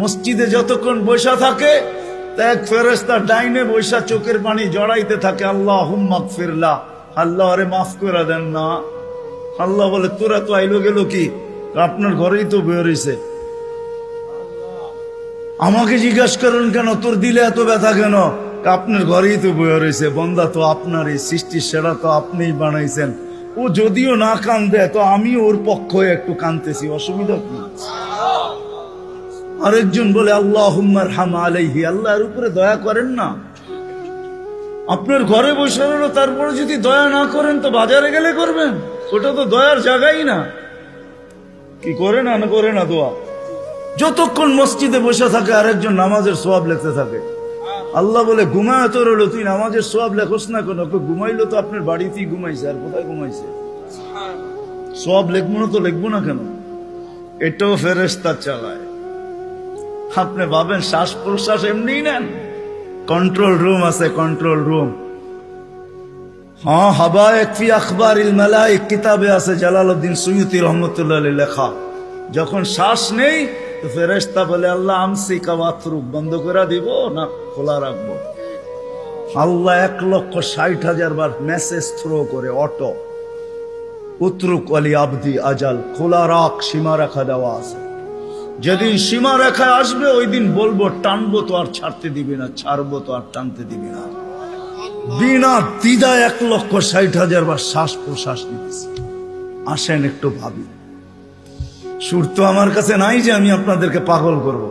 মসজিদে যতক্ষণ বসা থাকে এক ফেরেশতা ডাইনে বসা চোখের পানি জড়াইতে থাকে, আল্লাহুম্মা গফিরলা, আল্লাহ আরে মাফ করে দেন না। আল্লাহ বলে তোরা তো আইলো গেল কি, আপনার ঘরেই তো বের হইছে, আমাকে জিজ্ঞাসা করেন কেন তোর দিলে এত ব্যথা কেন? আপনার ঘরেই তো বের হইছে, বন্দা তো আপনারই সৃষ্টির সেরা, তো আপনিই বানাইছেন। ও যদিও না কান্দে তো আমি ওর পক্ষ হয়ে একটু কান্দতেছি, অসুবিধা কি? আরেকজন বলে আল্লাহুম্মা আরহাম আলাইহি, আল্লাহর উপরে দয়া করেন না। আপনার ঘরে বসে রইল, তারপরে যদি দয়া না করেন তো বাজারে গেলে করবেন, ওটা তো দয়ার জায়গাই না। কি করে না করে না দোয়া? যতক্ষণ মসজিদে বসে থাকে আরেকজন নামাজের সওয়াব লিখতে থাকে। আল্লাহ বলে ঘুমায় তো রইল, তুই নামাজের সওয়াব লেখোস না কেন? ঘুমাইলো তো আপনার বাড়িতেই ঘুমাইছে, আর কোথায় ঘুমাইছে? সওয়াব লিখবো না তো লিখবো না কেন? এটাও ফেরেশতা চালায়। আপনি ভাবেন শ্বাস প্রশ্বাস এমনি নেন? কন্ট্রোল রুম আছে, কন্ট্রোল রুম। হ্যাঁ, হাবায়েক ফি আখবারিল মালায়েক কিতাবে আছে, জালালউদ্দিন সুয়ুতি রহমাতুল্লাহ আলাইহি লেখা। যখন শ্বাস নেই তো ফেরেশতা বলে আল্লাহ আমসিকা ওয়াতরুক, বন্ধ করে দিব না খোলা রাখবো? আল্লাহ 1,60,000 বার মেসেজ থ্রো করে, অটো উতরুক আলী আবদি আজাল, খোলা রাখ, সীমা রেখা দেওয়া আছে। যেদিন সীমা রেখায় আসবে ওই দিন বলবো টানবো তো আর ছাড়তে দিবি না, ছাড়বো তো আর টানতে দিবি না। বিনা দ্বিধায় 1,60,000 বার শ্বাস প্রশ্বাস নিতেছি। আসেন একটু ভাবি। সুর তো আমার কাছে নাই যে আমি আপনাদেরকে পাগল করব।